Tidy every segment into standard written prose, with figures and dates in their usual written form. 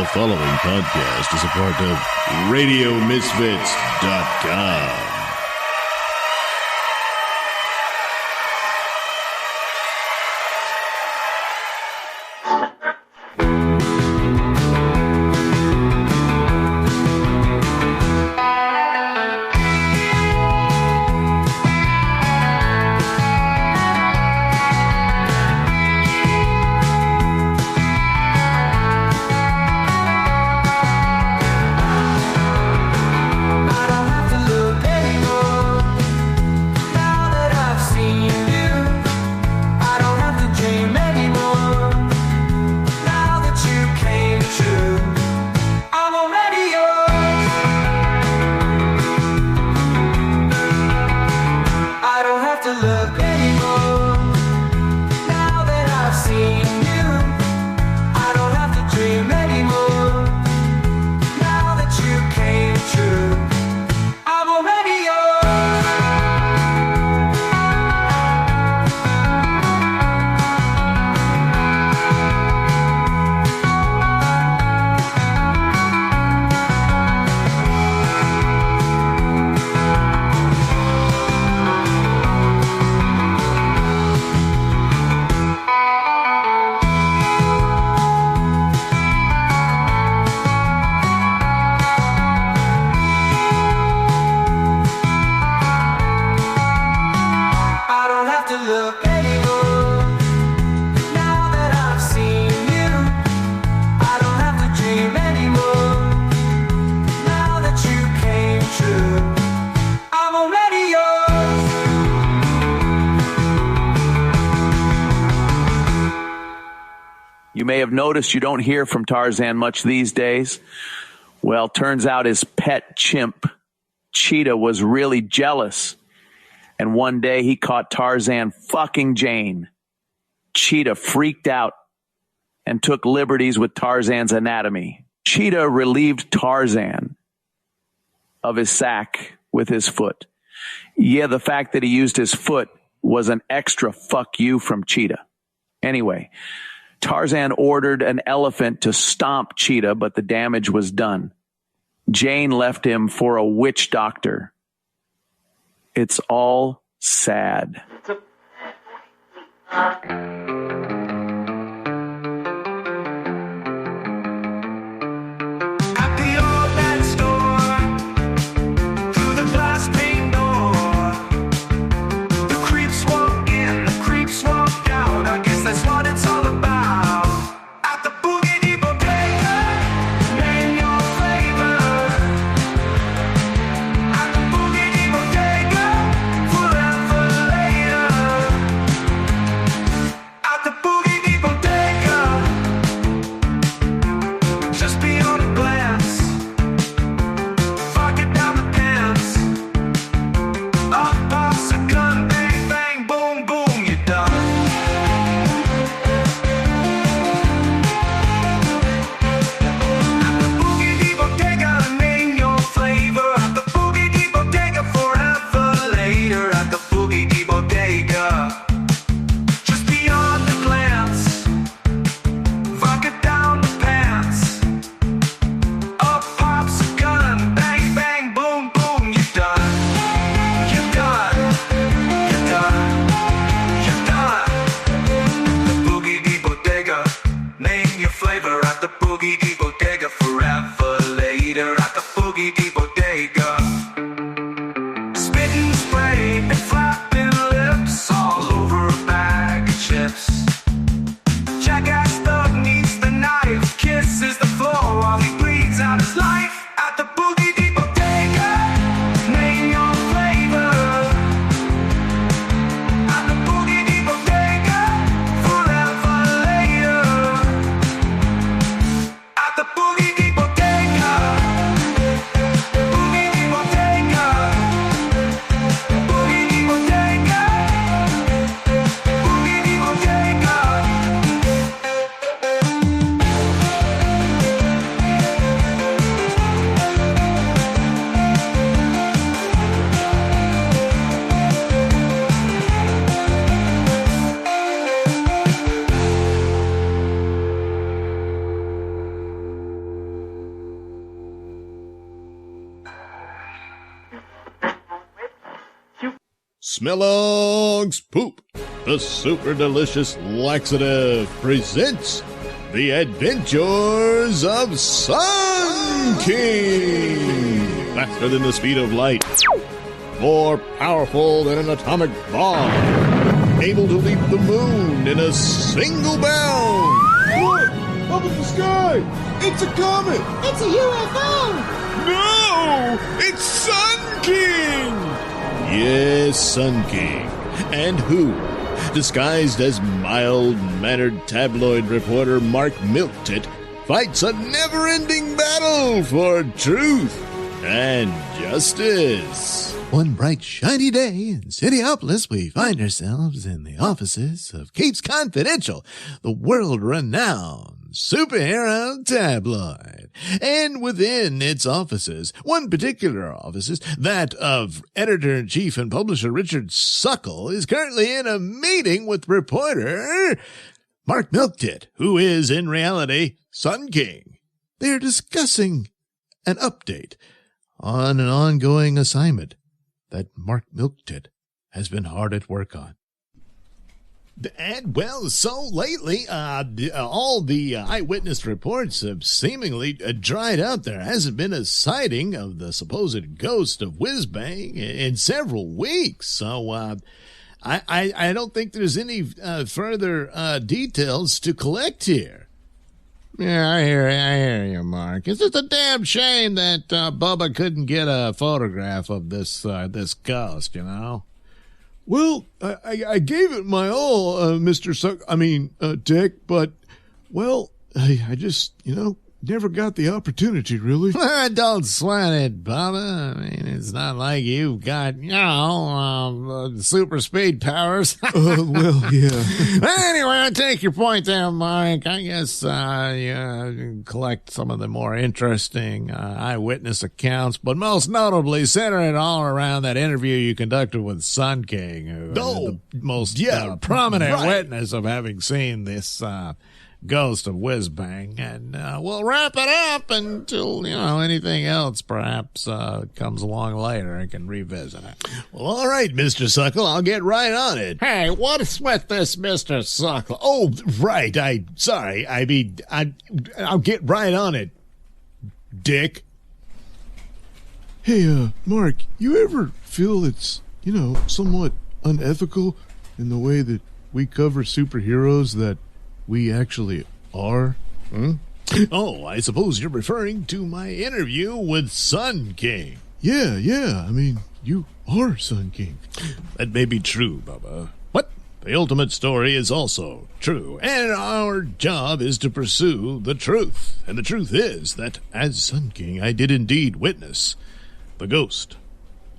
The following podcast is a part of RadioMisfits.com. You may have noticed you don't hear from Tarzan much these days. Well, turns out his pet chimp, Cheetah, was really jealous. And one day he caught Tarzan fucking Jane. Cheetah freaked out and took liberties with Tarzan's anatomy. Cheetah relieved Tarzan of his sack with his foot. Yeah, the fact that he used his foot was an extra fuck you from Cheetah. Anyway, Tarzan ordered an elephant to stomp Cheetah, but the damage was done. Jane left him for a witch doctor. It's all sad. Smellong's Poop, the super delicious laxative, presents The Adventures of Sun King. Faster than the speed of light, more powerful than an atomic bomb, able to leap the moon in a single bound. Look! Up in the sky! It's a comet! It's a UFO! No! It's Sun King! Yes, Sun King. And who, disguised as mild-mannered tabloid reporter Mark Milktit, fights a never-ending battle for truth and justice. One bright, shiny day in Cityopolis, we find ourselves in the offices of Capes Confidential, the world-renowned superhero tabloid. And within its offices, one particular office, that of editor-in-chief and publisher Richard Suckle, is currently in a meeting with reporter Mark Milktit, who is, in reality, Sun King. They are discussing an update on an ongoing assignment that Mark Milktit has been hard at work on. And, well, so lately, all the eyewitness reports have seemingly dried up. There hasn't been a sighting of the supposed ghost of Whizbang in several weeks. So, I don't think there's any further details to collect here. Yeah, I hear you, Mark. It's just a damn shame that Bubba couldn't get a photograph of this ghost, you know? Well, I gave it my all, Mr. Dick, but, well, I just, never got the opportunity, really. Don't sweat it, Bubba. I mean, it's not like you've got, super speed powers. Well, yeah. Anyway, I take your point there, Mike. I guess you collect some of the more interesting eyewitness accounts, but most notably center it all around that interview you conducted with Sun King, who is the most prominent witness of having seen this ghost of Whizbang, and we'll wrap it up until, anything else perhaps comes along later and can revisit it. Well, all right, Mr. Suckle, I'll get right on it. Hey, what's with this, Mr. Suckle? Oh, right, I'll get right on it, Dick. Hey, Mark, you ever feel it's, somewhat unethical in the way that we cover superheroes that we actually are? Oh, I suppose you're referring to my interview with Sun King. Yeah. I mean, you are Sun King. That may be true, Bubba. But the ultimate story is also true, and our job is to pursue the truth. And the truth is that, as Sun King, I did indeed witness the ghost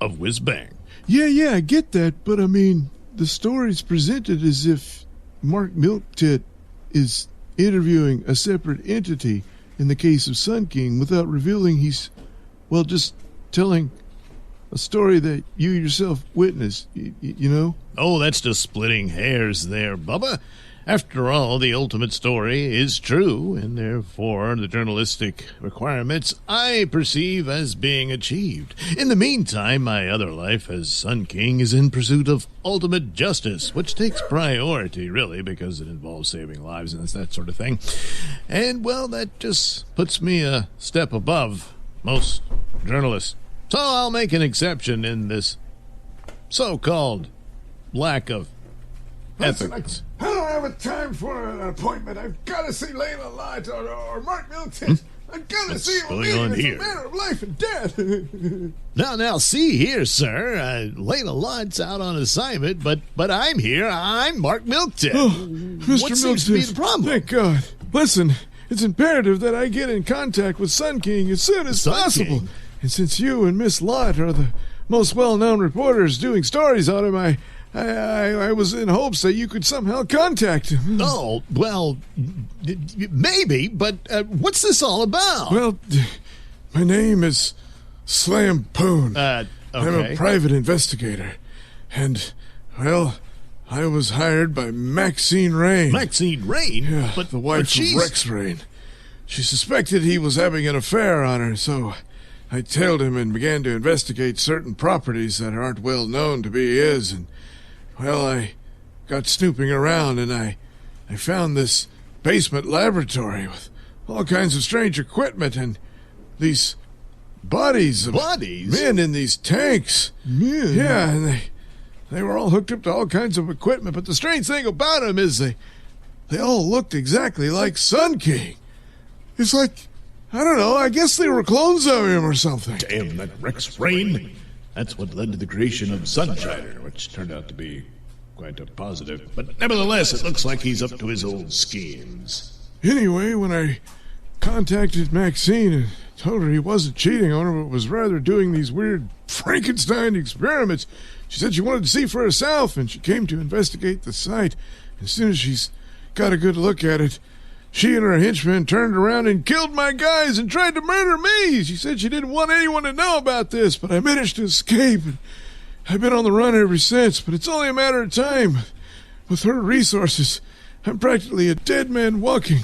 of Whizbang. Yeah, I get that, but I mean, the story's presented as if Mark Milktit is interviewing a separate entity in the case of Sun King without revealing he's, just telling a story that you yourself witnessed, you know? Oh, that's just splitting hairs there, Bubba. After all, the ultimate story is true, and therefore the journalistic requirements I perceive as being achieved. In the meantime, my other life as Sun King is in pursuit of ultimate justice, which takes priority, really, because it involves saving lives and that sort of thing. And, that just puts me a step above most journalists. So I'll make an exception in this so-called lack of ethics. I don't have a time for an appointment. I've got to see Layla Lodge or Mark Milton. I've got to see him. It's a matter of life and death. Now, see here, sir. Layla Lott's out on assignment, but I'm here. I'm Mark Milton. Oh, Mr. What seems to be the problem? Thank God. Listen, it's imperative that I get in contact with Sun King as soon as possible. King. And since you and Miss Lott are the most well-known reporters doing stories on him, I was in hopes that you could somehow contact him. Oh, maybe, but what's this all about? Well, my name is Slam Poon. Okay. I'm a private investigator. And, I was hired by Maxine Rain. Maxine Rain? Yeah, but the wife of Rex Rain. She suspected he was having an affair on her, so I tailed him and began to investigate certain properties that aren't well known to be his, and, well, I got snooping around and I found this basement laboratory with all kinds of strange equipment and these bodies of men in these tanks. Men? Yeah, and they were all hooked up to all kinds of equipment, but the strange thing about them is they all looked exactly like Sun King. It's like, I don't know, I guess they were clones of him or something. Damn that Rex Rain. That's what led to the creation of Sunshiner, which turned out to be quite a positive. But nevertheless, it looks like he's up to his old schemes. Anyway, when I contacted Maxine and told her he wasn't cheating on her, but was rather doing these weird Frankenstein experiments, she said she wanted to see for herself, and she came to investigate the site. As soon as she's got a good look at it, she and her henchmen turned around and killed my guys and tried to murder me. She said she didn't want anyone to know about this, but I managed to escape, and I've been on the run ever since, but it's only a matter of time. With her resources, I'm practically a dead man walking,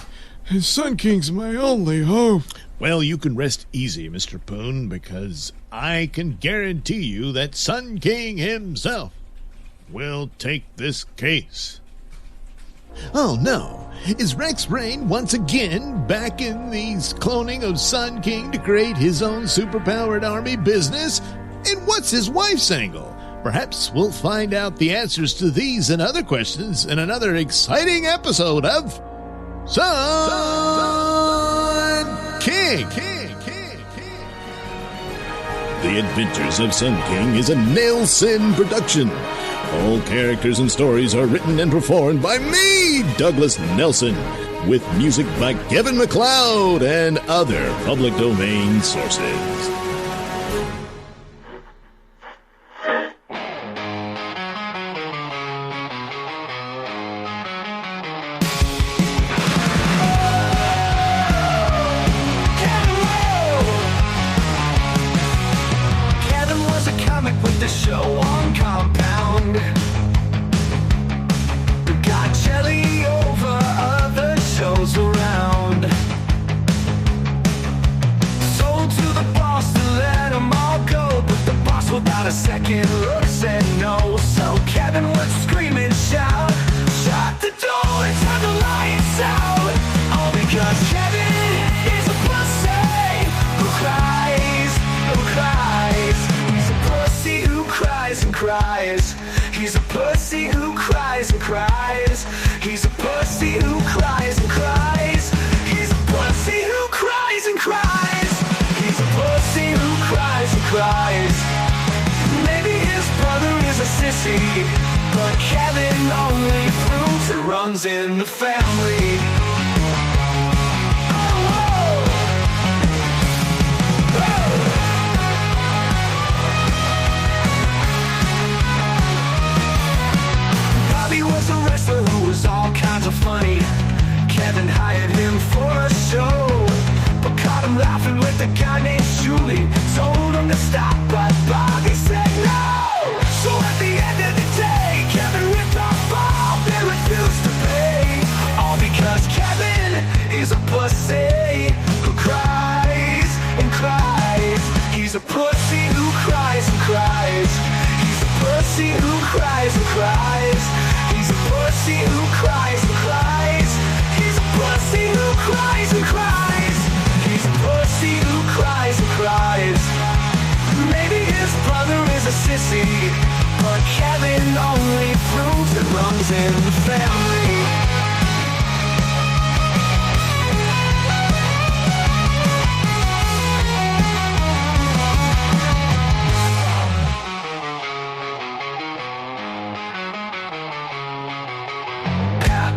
and Sun King's my only hope. Well, you can rest easy, Mr. Poon, because I can guarantee you that Sun King himself will take this case. Oh no, is Rex Rain once again back in these cloning of Sun King to create his own superpowered army business? And what's his wife's angle? Perhaps we'll find out the answers to these and other questions in another exciting episode of Sun King. The Adventures of Sun King is a Nailsin production. All characters and stories are written and performed by me, Douglas Nelson, with music by Kevin MacLeod and other public domain sources. Kevin was a comic with the show on Compound. Got jelly over other shows around. Sold to the boss to let them all go, but the boss without a second look said no. So Kevin would scream and shout, shut the door and turn the lights out. All because Kevin is a pussy who cries, who cries. He's a pussy who cries and cries. He's a pussy who cries and cries. He's a pussy who cries and cries. He's a pussy who cries and cries. He's a pussy who cries and cries. Maybe his brother is a sissy, but Kevin only proves it runs in the family. Bobby was a wrestler who was all kinds of funny. Kevin hired him for a show, but caught him laughing with a guy named Shuley. Told him to stop, but Bobby said no. So at the end of the day, Kevin ripped off all they refused to pay. All because Kevin is a pussy who cries and cries. He's a pussy who cries and cries. He's a pussy who cries and cries. He's a pussy who cries and cries. He's a pussy who cries and cries. He's a pussy who cries and cries. Maybe his brother is a sissy, but Kevin only proves it runs in the family.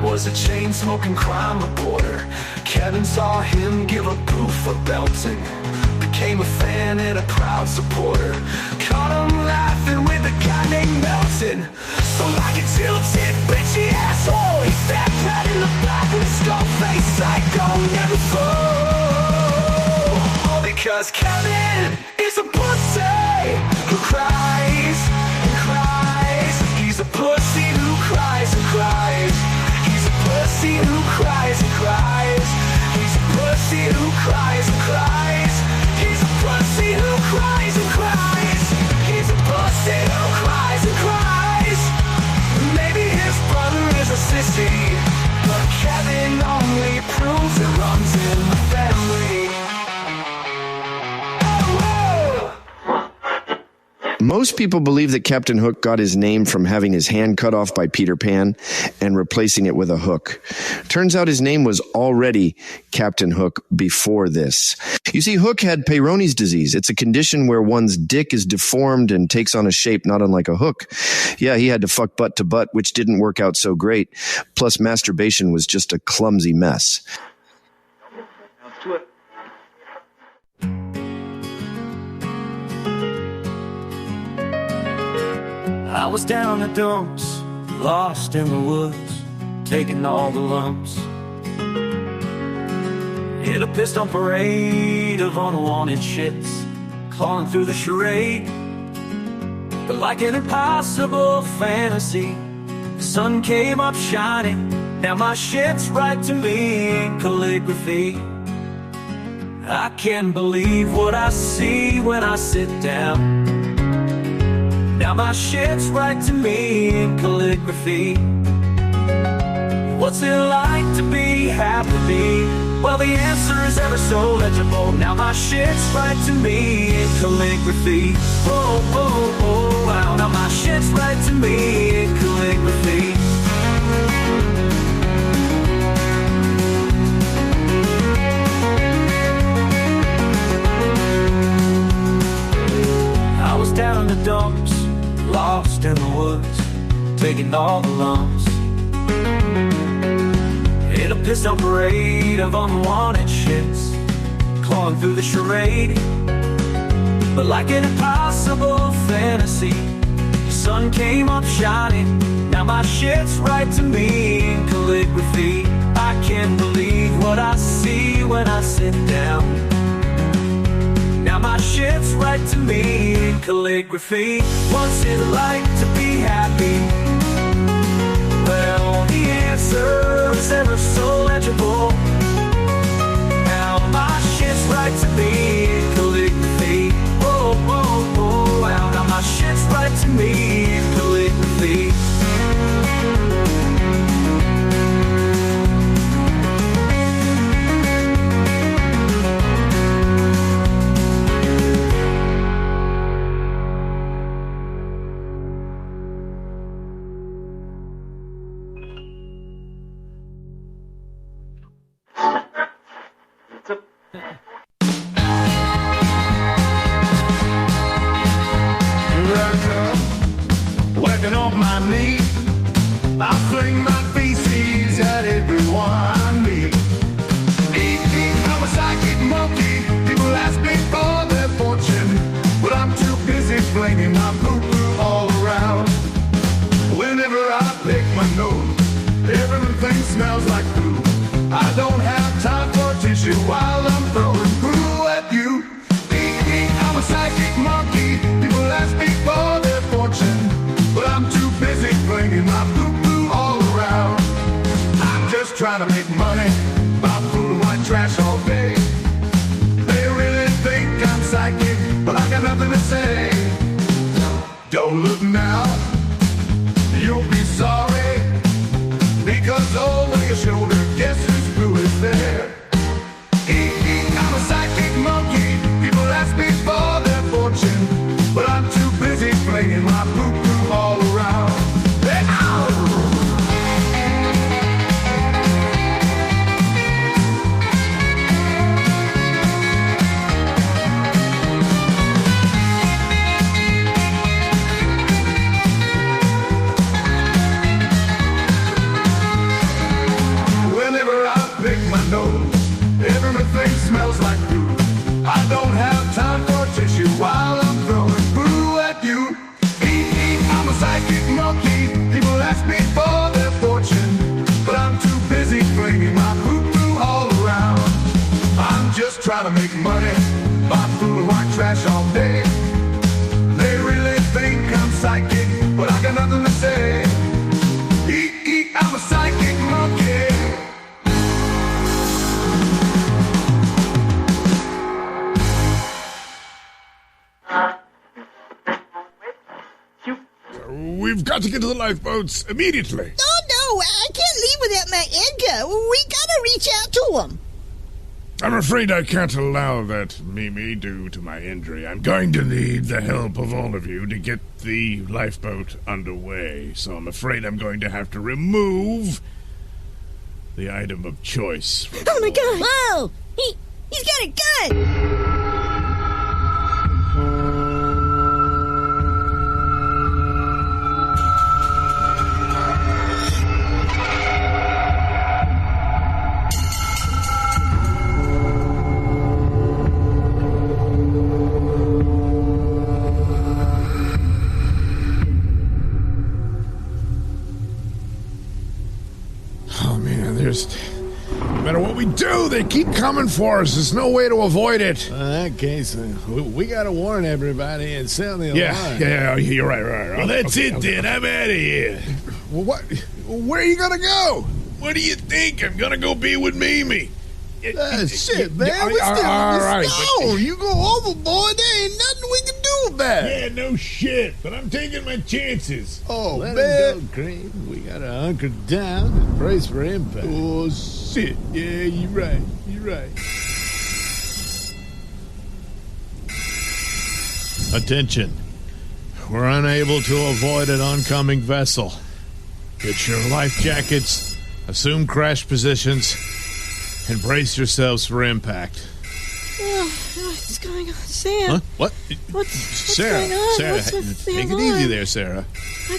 Was a chain-smoking crime reporter. Kevin saw him give a proof for belting. Became a fan and a proud supporter. Caught him laughing with a guy named Nailsin. So like a tilted, bitchy asshole, he stepped right in the back with his skull face psycho never fall. All because Kevin is a pussy who cries and cries. He's a pussy who cries and cries. Pussy who cries and cries. He's a pussy who cries and cries. He's a pussy who Most people believe that Captain Hook got his name from having his hand cut off by Peter Pan and replacing it with a hook. Turns out his name was already Captain Hook before this. You see, Hook had Peyronie's disease. It's a condition where one's dick is deformed and takes on a shape not unlike a hook. Yeah, he had to fuck butt to butt, which didn't work out so great. Plus, masturbation was just a clumsy mess. I was down the dumps, lost in the woods, taking all the lumps. Hit a pistol parade of unwanted shits, clawing through the charade. But like an impossible fantasy, the sun came up shining. Now my shit's right to me in calligraphy. I can't believe what I see when I sit down. Now my shit's right to me in calligraphy. What's it like to be happy? Well, the answer is ever so legible. Now my shit's right to me in calligraphy. Oh, oh, oh, wow. Now my shit's right to me in calligraphy. I was down in the dumps, lost in the woods, taking all the lumps. In a pistol parade of unwanted shits, clawing through the charade. But like an impossible fantasy, the sun came up shining. Now my shit's right to me in calligraphy. I can't believe what I see when I sit down. Now my shit's right to me in calligraphy. What's it like to be happy? Well, the answer is ever so legible. Now my shit's right to me in calligraphy. Oh, oh, oh, wow. Now my shit's right to me in calligraphy. Working on my knee, I fling my feces at everyone I meet. I'm a psychic monkey. People ask me for their fortune, but I'm too busy flinging my poo-poo all around. Whenever I pick my nose, everything smells like poo. I don't have time for tissue while I'm throwing poo at you. I'm a psychic monkey. People ask me for their fortune, but I'm too busy flinging my poo-poo all around. I'm just trying to make money by fooling white trash all day. They really think I'm psychic, but I got nothing to say. Don't look now, you'll be sorry, because over your shoulder, guess whose poo is there? I'm a psychic monkey. People ask me for their fortune, but I'm too busy flinging my poo-poo all around. Hey, ow! Whenever I pick my nose, everything smells like poo. I don't have time for tissue while I'm throwing poo at you. I'm a psychic monkey. People ask me for their fortune, but I'm too busy flinging my poo-poo all around. I'm just trying to make money by fooling white trash all day. They really think I'm psychic, but I got nothing to say. I'm a psychic monkey. We've got to get to the lifeboats immediately. Oh, no, I can't leave without my Edgar. We gotta reach out to him. I'm afraid I can't allow that, Mimi, due to my injury. I'm going to need the help of all of you to get the lifeboat underway. So I'm afraid I'm going to have to remove the item of choice. Oh my god! Whoa! He's got a gun! Oh man, no matter what we do, they keep coming for us. There's no way to avoid it. In that case, we got to warn everybody and sound the alarm. Yeah, you're right. Well, that's it then. I'm out of here. Well, what? Where are you gonna go? What do you think? I'm going to go be with Mimi. Shit, man. Yeah, We still in all the right, snow. You go overboard, there ain't nothing we can do about it. Yeah, no shit, but I'm taking my chances. Oh, Let man. him go, Cream. We got to hunker down and brace for impact. Oh, shit. Yeah, you're right. You're right. Attention. We're unable to avoid an oncoming vessel. Get your life jackets, assume crash positions, and brace yourselves for impact. What's going on, Sam? Huh? What? What's Sarah, going on? Sarah, What's with the take it alarm? easy there, Sarah.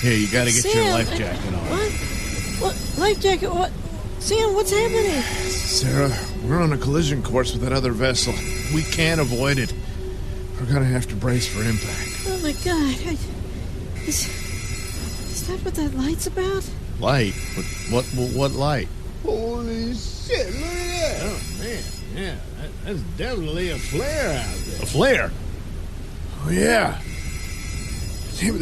Here, you got to get your Sam, life jacket on. What? Life jacket? What? Sam, what's happening? Sarah, we're on a collision course with that other vessel. We can't avoid it. We're gonna have to brace for impact. Oh my god. Is that what that light's about? Light? What light? Holy shit, look at that. Oh, man. Yeah, that's definitely a flare out there. A flare? Oh yeah. Damn,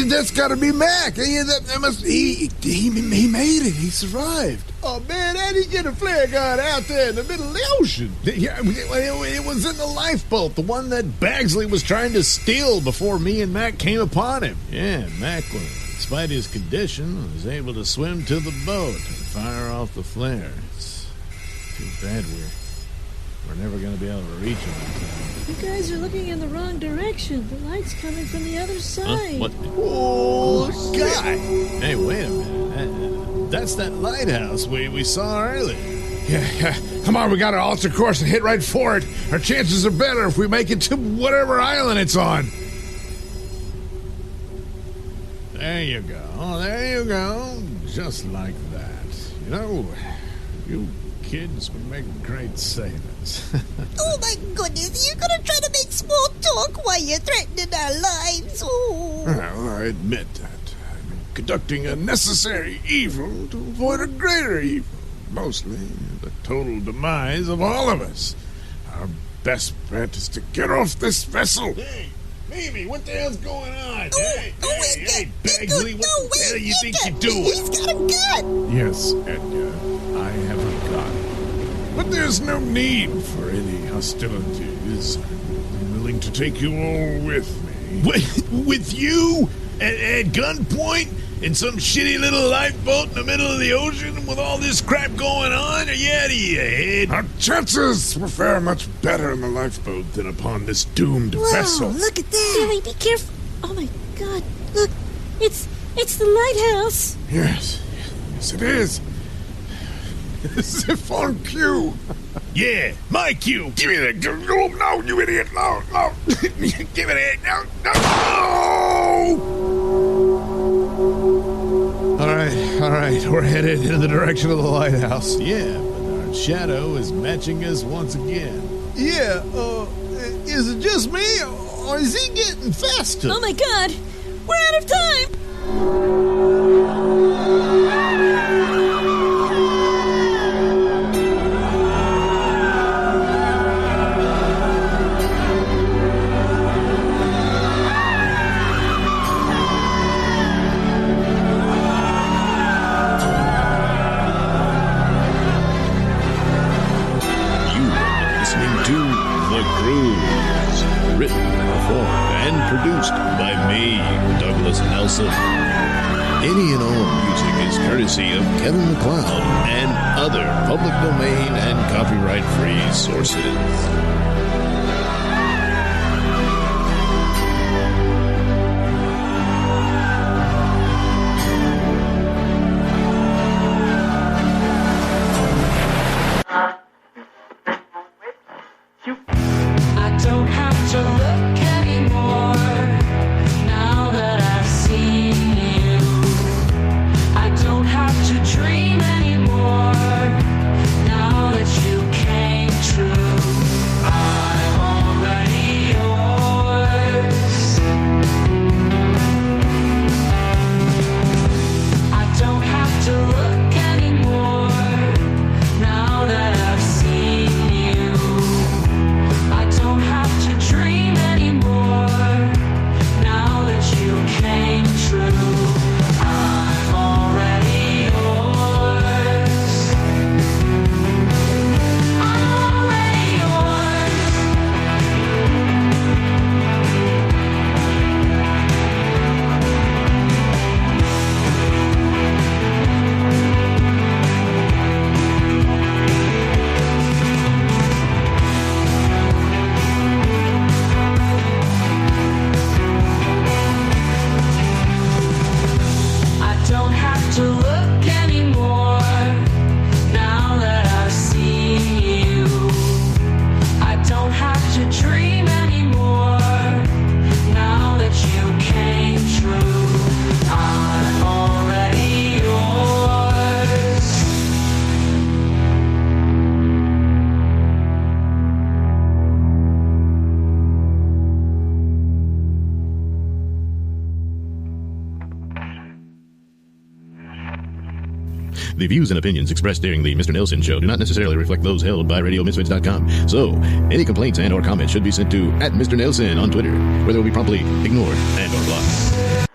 that's got to be Mac. That must he made it. He survived. Oh, man, how'd he get a flare gun out there in the middle of the ocean? Yeah, it was in the lifeboat, the one that Bagsley was trying to steal before me and Mac came upon him. Yeah, Mac, despite his condition, was able to swim to the boat and fire off the flare. It's too bad we're never going to be able to reach him in time. You guys are looking in the wrong direction. The light's coming from the other side. What? Oh, Guy! Hey, wait a minute. That's that lighthouse we saw earlier. Yeah. Come on, we got to alter course and hit right for it. Our chances are better if we make it to whatever island it's on. There you go. There you go. Just like that. You know, you kids would make great sailors. Oh my goodness, you're gonna try to make small talk while you're threatening our lives. Oh. Well, I admit that. I'm conducting a necessary evil to avoid a greater evil. Mostly the total demise of all of us. Our best bet is to get off this vessel. Hey, Mimi, what the hell's going on? Oh, Hey, Edgar, Bagsley, what the hell do you think you're doing? He's got a gun. Yes, Edgar, I have a gun. But there's no need for any hostilities. I'm willing to take you all with me. With you? At gunpoint? In some shitty little lifeboat in the middle of the ocean with all this crap going on? Are you out of your head? Our chances will fare much better in the lifeboat than upon this doomed vessel. Look at that. Billy, be careful. Oh my god. Look, it's the lighthouse. Yes, it is. As if on cue. Yeah, my cue. Give me that gun. No, you idiot. No. Give it here. No. All right. We're headed in the direction of the lighthouse. Yeah, but our shadow is matching us once again. Yeah, is it just me, or is he getting faster? Oh my god. We're out of time. Listening to The Cruise, written, performed, and produced by me, Douglas Nailsin. Any and all music is courtesy of Kevin MacLeod and other public domain and copyright-free sources. I don't have to look anymore now that I've seen you. I don't have to dream anymore now that you came true. I'm already yours. I don't have to look anymore now that I've seen you. I don't have to dream anymore now that you came true. I'm already yours. I'm already yours. I don't have to look anymore now that I've seen you. I don't have to dream anymore now that you came true. I'm already yours. The views and opinions expressed during the Mr. Nailsin Show do not necessarily reflect those held by RadioMisfits.com. So, any complaints and or comments should be sent to @Mr. Nailsin on Twitter, where they will be promptly ignored and or blocked.